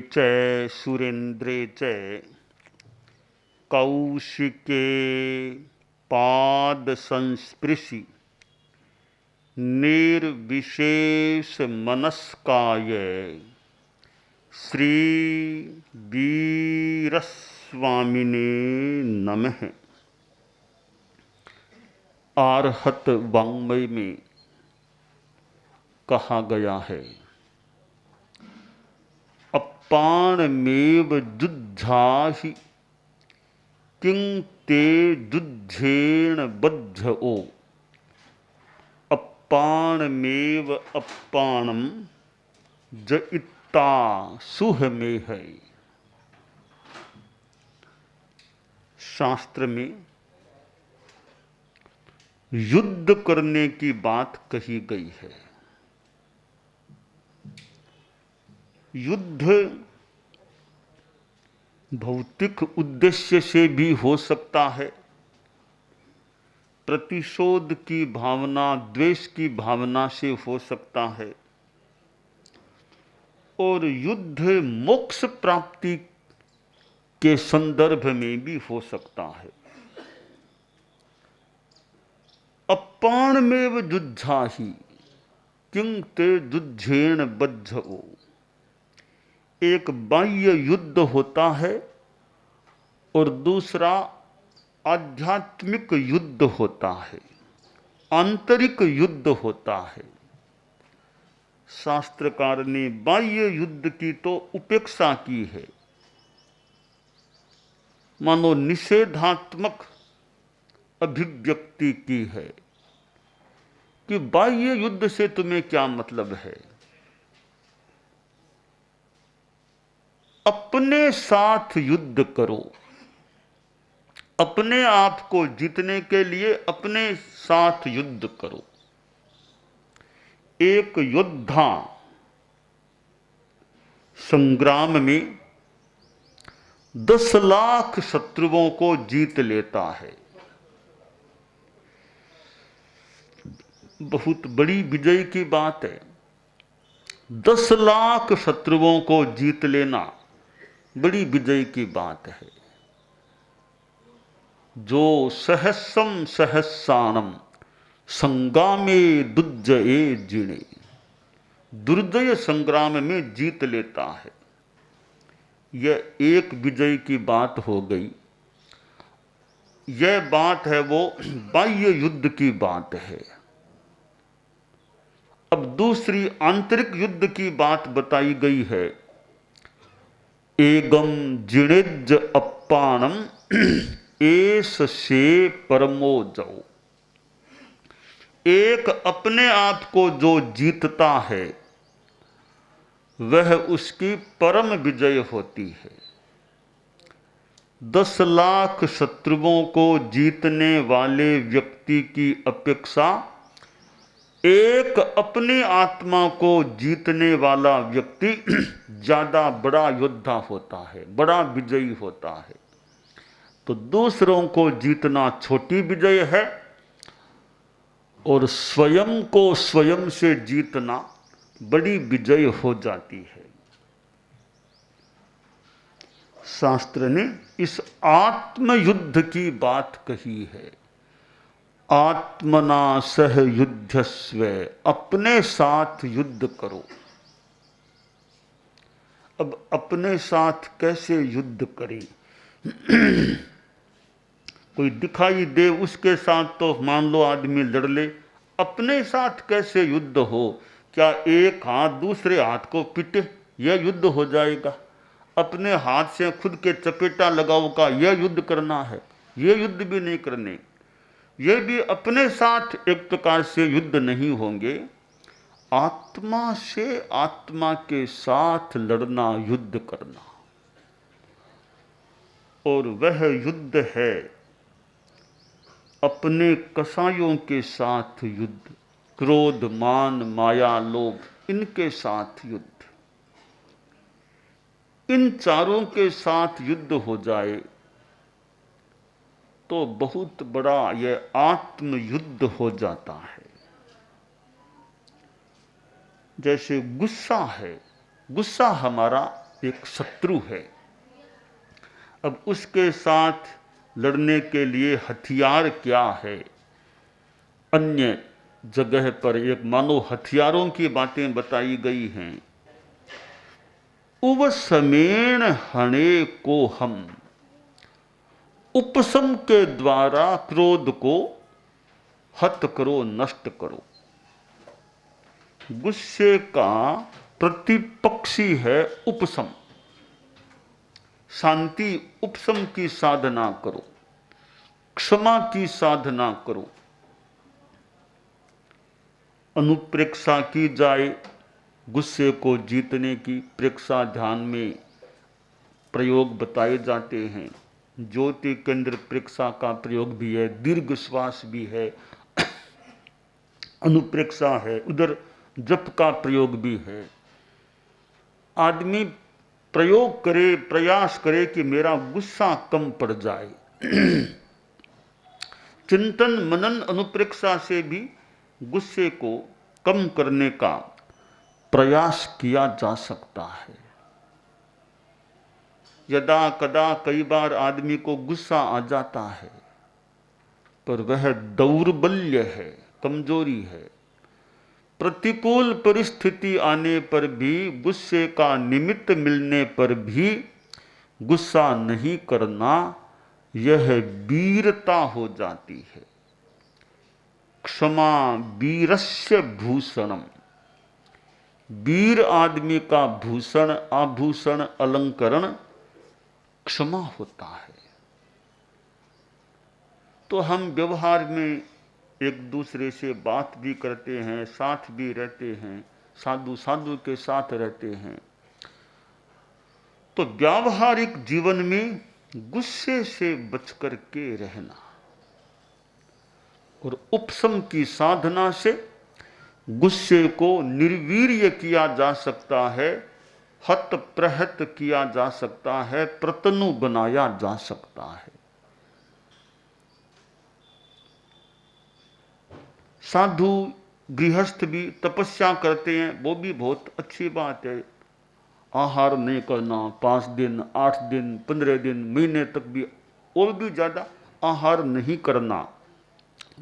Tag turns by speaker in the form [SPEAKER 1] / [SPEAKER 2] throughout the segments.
[SPEAKER 1] च सुरेन्द्रे च कौशिके पाद संस्पृशि निर्विशेष मनस्काय श्री वीरस्वामिने नमः। आर्हत वाङ्मय में कहा गया है, अप्पाणमेव जुज्झाहि किं ते जुज्झेण बद्धओ। अप्पाणमेव अप्पाणम ज इत्ता सुह में है। शास्त्र में युद्ध करने की बात कही गई है। युद्ध भौतिक उद्देश्य से भी हो सकता है, प्रतिशोध की भावना, द्वेष की भावना से हो सकता है, और युद्ध मोक्ष प्राप्ति के संदर्भ में भी हो सकता है। अप्पाणमेव जुज्झाहि किं ते जुज्झेण बद्धओ। एक बाह्य युद्ध होता है और दूसरा आध्यात्मिक युद्ध होता है, आंतरिक युद्ध होता है। शास्त्रकार ने बाह्य युद्ध की तो उपेक्षा की है, मानो निषेधात्मक अभिव्यक्ति की है कि बाह्य युद्ध से तुम्हें क्या मतलब है। अपने साथ युद्ध करो। अपने आप को जीतने के लिए अपने साथ युद्ध करो। एक योद्धा संग्राम में 10 लाख शत्रुओं को जीत लेता है। बहुत बड़ी विजय की बात है। 10 लाख शत्रुओं को जीत लेना बड़ी विजय की बात है। जो सहस्रम सहस्राणम संगामे दुर्जये जिणे, दुर्जय संग्राम में जीत लेता है। यह एक विजय की बात हो गई। यह बात है वो बाह्य युद्ध की बात है। अब दूसरी आंतरिक युद्ध की बात बताई गई है। एगम जिणेज अप्पाणम एस से परमो जाओ। एक अपने आप को जो जीतता है वह उसकी परम विजय होती है। 10 लाख शत्रुओं को जीतने वाले व्यक्ति की अपेक्षा एक अपनी आत्मा को जीतने वाला व्यक्ति ज्यादा बड़ा योद्धा होता है, बड़ा विजयी होता है। तो दूसरों को जीतना छोटी विजय है और स्वयं को स्वयं से जीतना बड़ी विजय हो जाती है। शास्त्र ने इस आत्मयुद्ध की बात कही है। आत्मना सह युद्धस्व, अपने साथ युद्ध करो। अब अपने साथ कैसे युद्ध करें? कोई दिखाई दे उसके साथ तो मान लो आदमी लड़ ले। अपने साथ कैसे युद्ध हो? क्या एक हाथ दूसरे हाथ को पीटे, यह युद्ध हो जाएगा? अपने हाथ से खुद के चपेटा लगाओ का यह युद्ध करना है? यह युद्ध भी नहीं करने। ये भी अपने साथ एक प्रकार से युद्ध नहीं होंगे। आत्मा से आत्मा के साथ लड़ना, युद्ध करना, और वह युद्ध है अपने कसायों के साथ युद्ध। क्रोध, मान, माया, लोभ, इनके साथ युद्ध। इन चारों के साथ युद्ध हो जाए तो बहुत बड़ा यह आत्मयुद्ध हो जाता है। जैसे गुस्सा है, गुस्सा हमारा एक शत्रु है। अब उसके साथ लड़ने के लिए हथियार क्या है? अन्य जगह पर एक मानो हथियारों की बातें बताई गई हैं। उवसमेण हणे को हम, उपशम के द्वारा क्रोध को हत करो, नष्ट करो। गुस्से का प्रतिपक्षी है उपशम। शांति उपशम की साधना करो, क्षमा की साधना करो। अनुप्रेक्षा की जाए, गुस्से को जीतने की प्रेक्षा ध्यान में प्रयोग बताए जाते हैं। ज्योति केंद्र प्रेक्षा का प्रयोग भी है, दीर्घ श्वास भी है, अनुप्रेक्षा है, उधर जप का प्रयोग भी है। आदमी प्रयोग करे, प्रयास करे कि मेरा गुस्सा कम पड़ जाए। चिंतन मनन अनुप्रेक्षा से भी गुस्से को कम करने का प्रयास किया जा सकता है। यदा कदा कई बार आदमी को गुस्सा आ जाता है, पर वह दौर्बल्य है, कमजोरी है। प्रतिकूल परिस्थिति आने पर भी, गुस्से का निमित्त मिलने पर भी गुस्सा नहीं करना, यह वीरता हो जाती है। क्षमा वीरस्य भूषणम। वीर आदमी का भूषण, आभूषण, अलंकरण क्षमा होता है। तो हम व्यवहार में एक दूसरे से बात भी करते हैं, साथ भी रहते हैं, साधु साधु के साथ रहते हैं। तो व्यावहारिक जीवन में गुस्से से बचकर के रहना और उपशम की साधना से गुस्से को निर्वीर्य किया जा सकता है, हत प्रहत किया जा सकता है, प्रतनु बनाया जा सकता है। साधु गृहस्थ भी तपस्या करते हैं, वो भी बहुत अच्छी बात है। आहार नहीं करना, 5 दिन, 8 दिन, 15 दिन, महीने तक भी, और भी ज़्यादा आहार नहीं करना,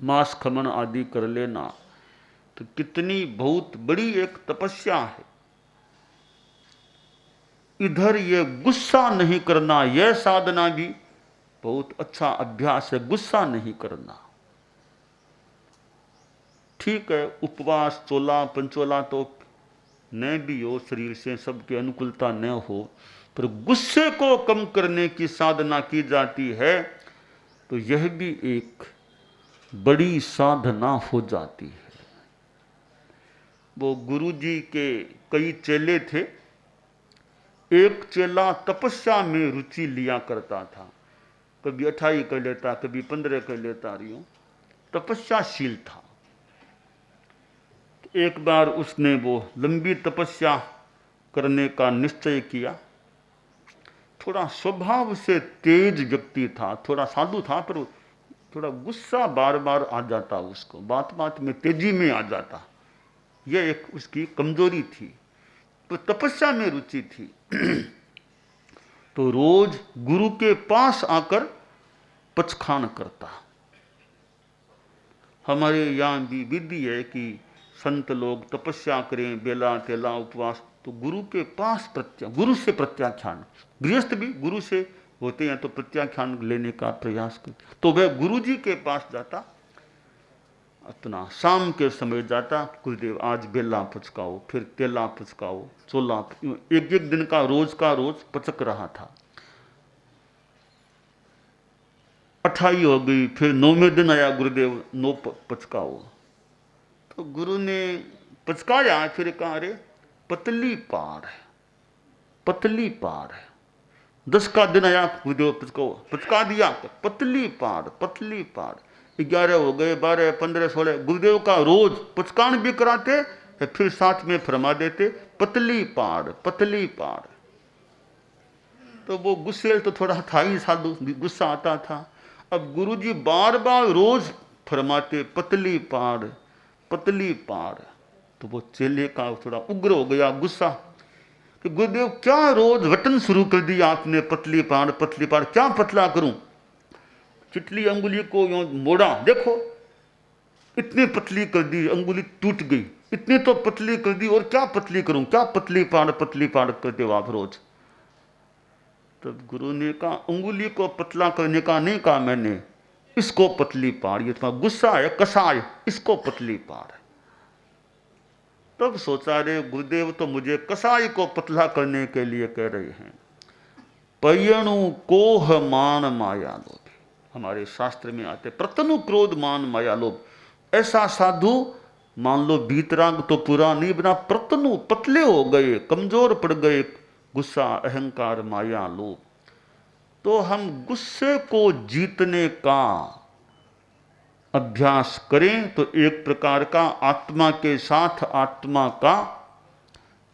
[SPEAKER 1] मांस खमन आदि कर लेना, तो कितनी बहुत बड़ी एक तपस्या है। इधर ये गुस्सा नहीं करना, यह साधना भी बहुत अच्छा अभ्यास है, गुस्सा नहीं करना। ठीक है, उपवास, चोला पंचोला तो न भी हो, शरीर से सबकी अनुकूलता न हो, पर गुस्से को कम करने की साधना की जाती है, तो यह भी एक बड़ी साधना हो जाती है। वो गुरु जी के कई चेले थे। एक चेला तपस्या में रुचि लिया करता था, कभी 28 कर लेता, कभी 15 कर लेता, यूं तपस्याशील था। एक बार उसने वो लंबी तपस्या करने का निश्चय किया। थोड़ा स्वभाव से तेज व्यक्ति था, थोड़ा साधु था, पर थोड़ा गुस्सा बार बार आ जाता उसको, बात बात में तेजी में आ जाता। यह एक उसकी कमजोरी थी। तो तपस्या में रुचि थी। तो रोज गुरु के पास आकर पचखान करता। हमारे यहाँ भी विधि है कि संत लोग तपस्या करें, बेला तेला उपवास, तो गुरु के पास गुरु से प्रत्याख्यान। गृहस्थ भी गुरु से होते हैं तो प्रत्याख्यान लेने का प्रयास करते। तो वह गुरु जी के पास जाता, अपना शाम के समय जाता, गुरुदेव आज बेला पचकाओ, फिर तेला पचकाओ, चोला, एक एक दिन का रोज पचक रहा था। 28 हो गई, फिर 9वें दिन आया, गुरुदेव 9 पचकाओ। तो गुरु ने पचकाया, फिर कहा अरे पतली पार है, पतली पार है। 10 का दिन आया, गुरुदेव पचकाओ, पचका दिया, पतली पार, पतली पार। 11 हो गए, 12, 15, 16, गुरुदेव का रोज पचकान भी कराते, फिर साथ में फरमा देते पतली पार, पतली पार। तो वो गुस्से तो थोड़ा था ही, साधु गुस्सा आता था। अब गुरुजी बार बार रोज फरमाते पतली पार, पतली पार, तो वो चेले का थोड़ा उग्र हो गया गुस्सा। कि गुरुदेव क्या रोज वटन शुरू कर दी आपने, पतली पहाड़ क्या पतला करूं। चिटली अंगुली को यूं मोड़ा, देखो इतनी पतली कर दी, अंगुली टूट गई, इतनी तो पतली कर दी, और क्या पतली करूं, क्या पतली पहाड़ करते हो आप रोज। तब गुरु ने कहा अंगुली को पतला करने का नहीं कहा मैंने, इसको पतली पहाड़, ये तुम्हारा गुस्सा है कसाय, इसको पतली पहाड़। तब सोचा रे गुरुदेव तो मुझे कसाई को पतला करने के लिए कह रहे हैं। पयणु कोह मान माया लोभ, हमारे शास्त्र में आते प्रतनु क्रोध मान माया लोभ। ऐसा साधु मान लो बीतराग तो पूरा नहीं बना, प्रतनु पतले हो गए, कमजोर पड़ गए, गुस्सा अहंकार माया लोभ। तो हम गुस्से को जीतने का अभ्यास करें तो एक प्रकार का आत्मा के साथ आत्मा का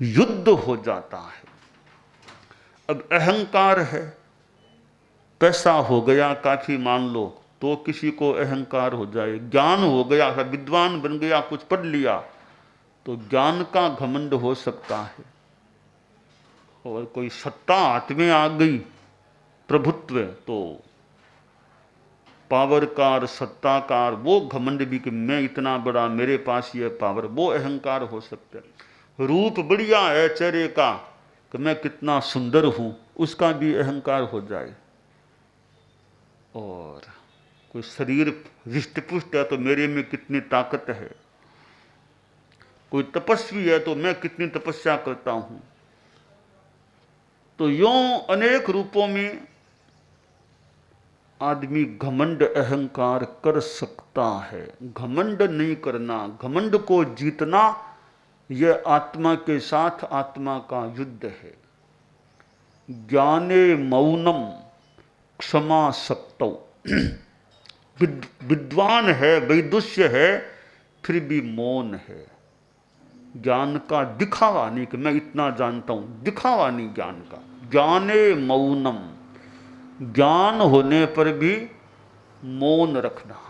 [SPEAKER 1] युद्ध हो जाता है। अब अहंकार है, पैसा हो गया काफी मान लो तो किसी को अहंकार हो जाए, ज्ञान हो गया, विद्वान बन गया, कुछ पढ़ लिया तो ज्ञान का घमंड हो सकता है। और कोई सत्ता हाथ में आ गई, प्रभुत्व, तो पावरकार सत्ताकार, वो घमंड भी कि मैं इतना बड़ा, मेरे पास ये पावर, वो अहंकार हो सकता है। रूप बढ़िया है चेहरे का कि मैं कितना सुंदर हूं, उसका भी अहंकार हो जाए। और कोई शरीर रिष्ट पुष्ट है तो मेरे में कितनी ताकत है, कोई तपस्वी है तो मैं कितनी तपस्या करता हूं। तो यों अनेक रूपों में आदमी घमंड अहंकार कर सकता है। घमंड नहीं करना, घमंड को जीतना, यह आत्मा के साथ आत्मा का युद्ध है। ज्ञाने मौनम क्षमा सक्तौ, विद्वान है, वैदुष्य है, फिर भी मौन है। ज्ञान का दिखावा नहीं कि मैं इतना जानता हूं, दिखावा नहीं ज्ञान का। ज्ञाने मौनम, ज्ञान होने पर भी मौन रखना।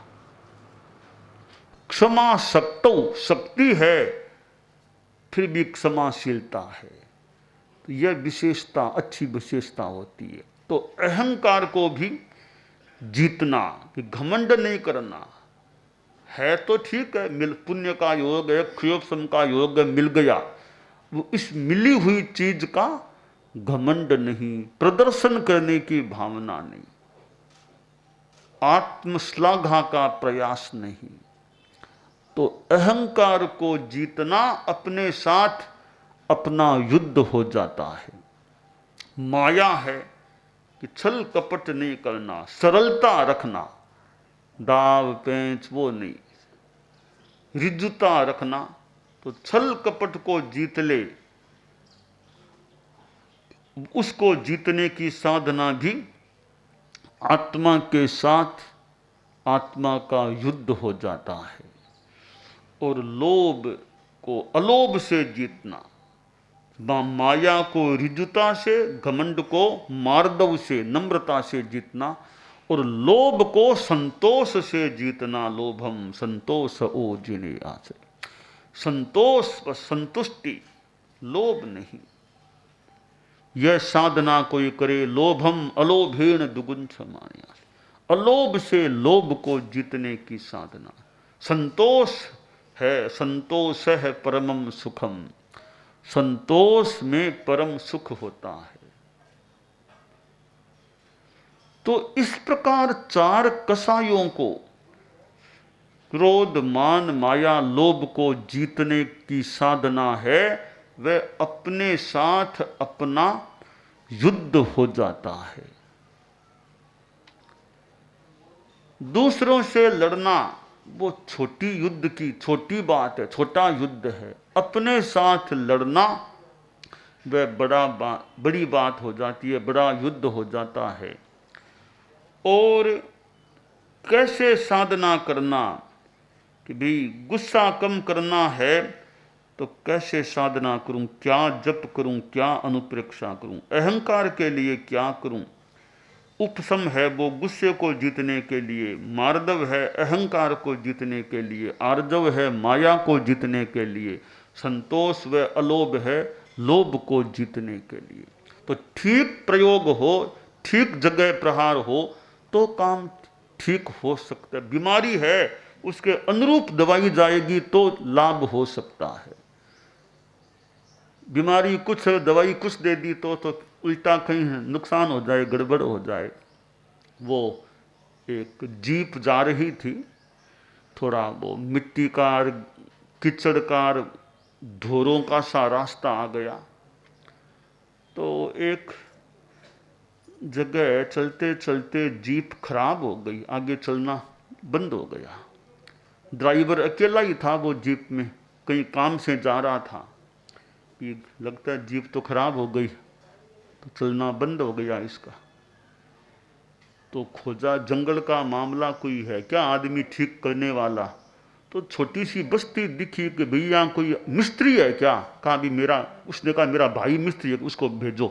[SPEAKER 1] क्षमा सक्तौ, शक्ति है फिर भी क्षमाशीलता है, तो यह विशेषता अच्छी विशेषता होती है। तो अहंकार को भी जीतना, कि घमंड नहीं करना है तो ठीक है, मिल पुण्य का योग है, क्षयोपशम का योग है, मिल गया, वो इस मिली हुई चीज का घमंड नहीं, प्रदर्शन करने की भावना नहीं, आत्मश्लाघा का प्रयास नहीं। तो अहंकार को जीतना अपने साथ अपना युद्ध हो जाता है। माया है कि छल कपट नहीं करना, सरलता रखना, दाव पेंच वो नहीं, रिजुता रखना। तो छल कपट को जीत ले, उसको जीतने की साधना भी आत्मा के साथ आत्मा का युद्ध हो जाता है। और लोभ को अलोभ से जीतना, माया को रिजुता से, घमंड को मार्दव से, नम्रता से जीतना, और लोभ को संतोष से जीतना। लोभम संतोष ओ जिने आसे, संतोष व संतुष्टि, लोभ नहीं। यह साधना कोई करे, लोभम अलोभेण दुगुन समान्या, अलोभ से लोभ को जीतने की साधना। संतोष है, संतोष है परमम सुखम, संतोष में परम सुख होता है। तो इस प्रकार चार कसायों को, क्रोध मान माया लोभ को जीतने की साधना है, वह अपने साथ अपना युद्ध हो जाता है। दूसरों से लड़ना वो छोटी युद्ध की छोटी बात है, छोटा युद्ध है। अपने साथ लड़ना वह बड़ी बात हो जाती है, बड़ा युद्ध हो जाता है। और कैसे साधना करना कि भाई गुस्सा कम करना है तो कैसे साधना करूं, क्या जप करूं, क्या अनुप्रेक्षा करूं, अहंकार के लिए क्या करूं। उपशम है वो गुस्से को जीतने के लिए, मार्दव है अहंकार को जीतने के लिए, आर्जव है माया को जीतने के लिए, संतोष व अलोभ है लोभ को जीतने के लिए। तो ठीक प्रयोग हो, ठीक जगह प्रहार हो तो काम ठीक हो सकता है। बीमारी है, उसके अनुरूप दवाई जाएगी तो लाभ हो सकता है। बीमारी कुछ है, दवाई कुछ दे दी तो उल्टा कहीं नुकसान हो जाए, गड़बड़ हो जाए। वो एक जीप जा रही थी, थोड़ा वो मिट्टी का, कीचड़ का, धोरों का सा रास्ता आ गया। तो एक जगह चलते चलते जीप खराब हो गई, आगे चलना बंद हो गया। ड्राइवर अकेला ही था वो जीप में, कहीं काम से जा रहा था। ये लगता है जीप तो खराब हो गई, तो चलना बंद हो गया इसका। तो खोजा, जंगल का मामला कोई है क्या आदमी ठीक करने वाला? तो छोटी सी बस्ती दिखी कि भैया कोई मिस्त्री है क्या? कहा भी मेरा, उसने कहा मेरा भाई मिस्त्री है, उसको भेजो।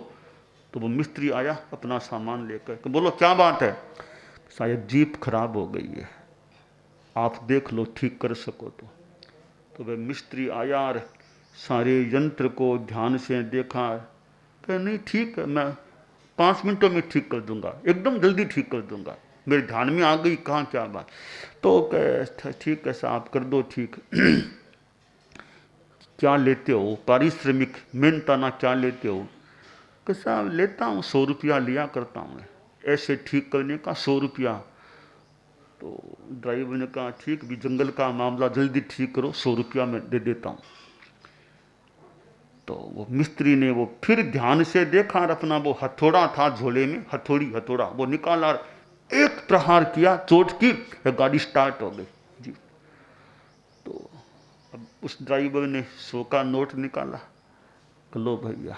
[SPEAKER 1] तो वो मिस्त्री आया अपना सामान लेकर। तो बोलो क्या बात है? शायद जीप खराब हो गई है, आप देख लो ठीक कर सको तो वह मिस्त्री आया और सारे यंत्र को ध्यान से देखा। कह नहीं ठीक है, मैं 5 मिनटों में ठीक कर दूंगा, एकदम जल्दी ठीक कर दूंगा, मेरे ध्यान में आ गई कहाँ क्या बात। तो कह ठीक है साहब कर दो ठीक। क्या लेते हो? पारिश्रमिक मेहनताना क्या लेते हो? कि साहब लेता हूँ 100 रुपया लिया करता हूँ ऐसे ठीक करने का, 100 रुपया। तो ड्राइवर ने कहा ठीक भी, जंगल का मामला जल्दी ठीक करो, 100 रुपया मैं दे देता हूँ। तो वो मिस्त्री ने वो फिर ध्यान से देखा और अपना वो हथौड़ा था झोले में, हथौड़ा वो निकाला, एक प्रहार किया, चोट की, गाड़ी स्टार्ट हो गई जी। तो अब उस ड्राइवर ने 100 का नोट निकाला, लो भैया,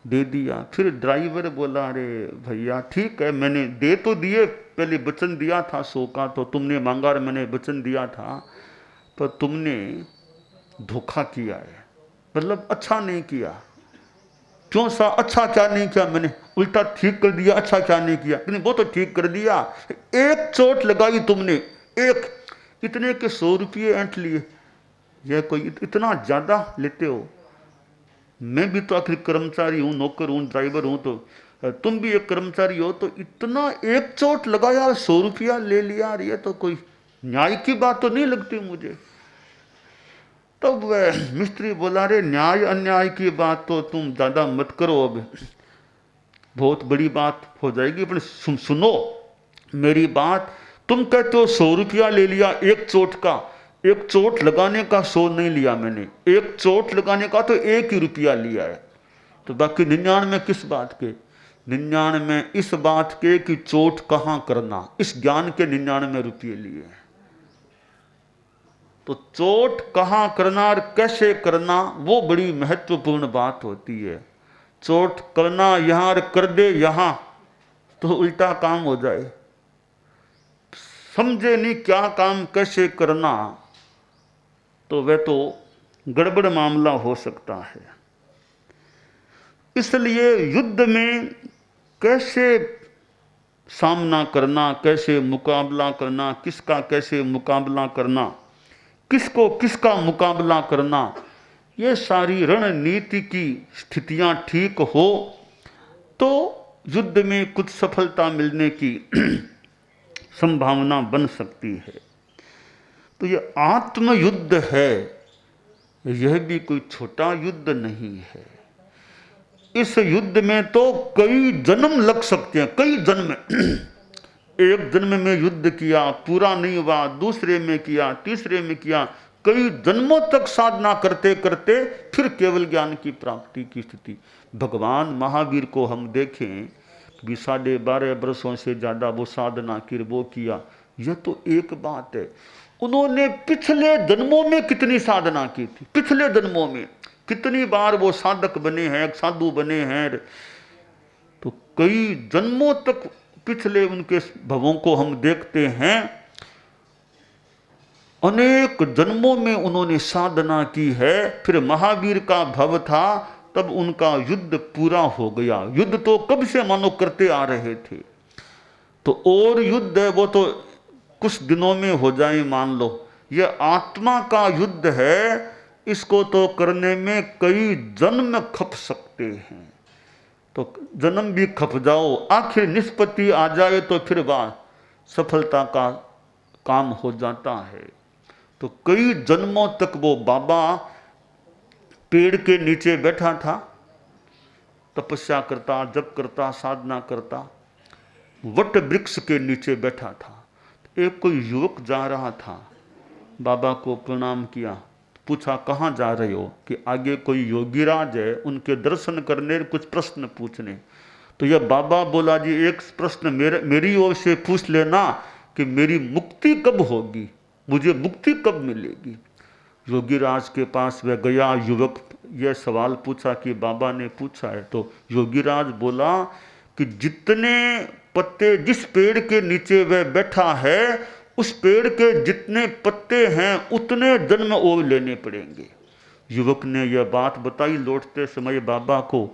[SPEAKER 1] दे दिया। फिर ड्राइवर बोला अरे भैया ठीक है, मैंने दे तो दिए, पहले वचन दिया था 100 का, तो तुमने मांगा और मैंने वचन दिया था, पर तुमने धोखा किया है, मतलब अच्छा नहीं किया। क्यों सा? अच्छा क्या नहीं किया मैंने? उल्टा ठीक कर दिया, अच्छा क्या नहीं किया? नहीं वो तो ठीक कर दिया, एक चोट लगाई तुमने, एक, इतने के 100 रुपये ऐंठ लिए। यह कोई इतना ज्यादा लेते हो? मैं भी तो आखिर कर्मचारी हूँ, नौकर हूँ, ड्राइवर हूँ, तो तुम भी एक कर्मचारी हो, तो इतना एक चोट लगाया, 100 रुपया ले लिया, ये तो कोई न्याय की बात तो नहीं लगती मुझे। तब वह मिस्त्री बोला रे न्याय अन्याय की बात तो तुम ज्यादा मत करो, अब बहुत बड़ी बात हो जाएगी। अपने सुनो मेरी बात, तुम कहते हो 100 रुपया ले लिया एक चोट का, एक चोट लगाने का 100 नहीं लिया मैंने, एक चोट लगाने का तो 1 ही रुपया लिया है। तो बाकी 99 किस बात के? 99 इस बात के कि चोट कहाँ करना, इस ज्ञान के 99 रुपये लिए। तो चोट कहाँ करना और कैसे करना, वो बड़ी महत्वपूर्ण बात होती है। चोट करना यहां और कर दे यहां तो उल्टा काम हो जाए, समझे नहीं क्या काम कैसे करना, तो वह तो गड़बड़ मामला हो सकता है। इसलिए युद्ध में कैसे सामना करना, कैसे मुकाबला करना, किसका कैसे मुकाबला करना, किसको किसका मुकाबला करना, ये सारी रणनीति की स्थितियां ठीक हो तो युद्ध में कुछ सफलता मिलने की संभावना बन सकती है। तो ये आत्म युद्ध है, यह भी कोई छोटा युद्ध नहीं है। इस युद्ध में तो कई जन्म लग सकते हैं, कई जन्म। एक जन्म में युद्ध किया, पूरा नहीं हुआ, दूसरे में किया, तीसरे में किया, कई जन्मों तक साधना करते करते फिर केवल ज्ञान की प्राप्ति की स्थिति। भगवान महावीर को हम देखें भी 12.5 वर्षों से ज़्यादा वो साधना की, वो किया, यह तो एक बात है। उन्होंने पिछले जन्मों में कितनी साधना की थी, पिछले जन्मों में कितनी बार वो साधक बने हैं, साधु बने हैं, तो कई जन्मों तक पिछले उनके भवों को हम देखते हैं। अनेक जन्मों में उन्होंने साधना की है। फिर महावीर का भव था, तब उनका युद्ध पूरा हो गया। युद्ध तो कब से मानो करते आ रहे थे, तो और युद्ध है वो तो कुछ दिनों में हो जाए मान लो। यह आत्मा का युद्ध है, इसको तो करने में कई जन्म खप सकते हैं। तो जन्म भी खप जाओ, आखिर निष्पत्ति आ जाए तो फिर वह सफलता का काम हो जाता है। तो कई जन्मों तक वो बाबा पेड़ के नीचे बैठा था, तपस्या करता, जप करता, साधना करता, वट वृक्ष के नीचे बैठा था। एक कोई युवक जा रहा था, बाबा को प्रणाम किया, पूछा कहाँ जा रहे हो? कि आगे कोई योगीराज है, उनके दर्शन करने, कुछ प्रश्न पूछने। तो यह बाबा बोला जी एक प्रश्न मेरी ओर से पूछ लेना कि मेरी मुक्ति कब होगी, मुझे मुक्ति कब मिलेगी। योगीराज के पास वह गया युवक, यह सवाल पूछा कि बाबा ने पूछा है। तो योगीराज बोला कि जितने पत्ते जिस पेड़ के नीचे वह बैठा है, उस पेड़ के जितने पत्ते हैं उतने जन्म और लेने पड़ेंगे। युवक ने यह बात बताई लौटते समय बाबा को।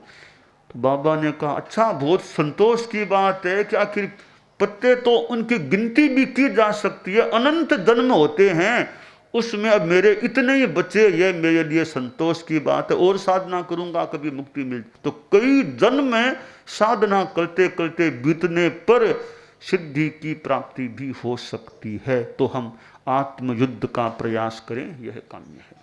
[SPEAKER 1] तो बाबा ने कहा अच्छा, बहुत संतोष की बात है कि आखिर पत्ते तो उनकी गिनती भी की जा सकती है, अनंत जन्म होते हैं, उसमें अब मेरे इतने ही बचे, ये मेरे लिए संतोष की बात है, और साधना करूंगा कभी मुक्ति मिल। तो कई जन्म में साधना करते करते बीतने पर सिद्धि की प्राप्ति भी हो सकती है। तो हम आत्मयुद्ध का प्रयास करें, यह काम्य है।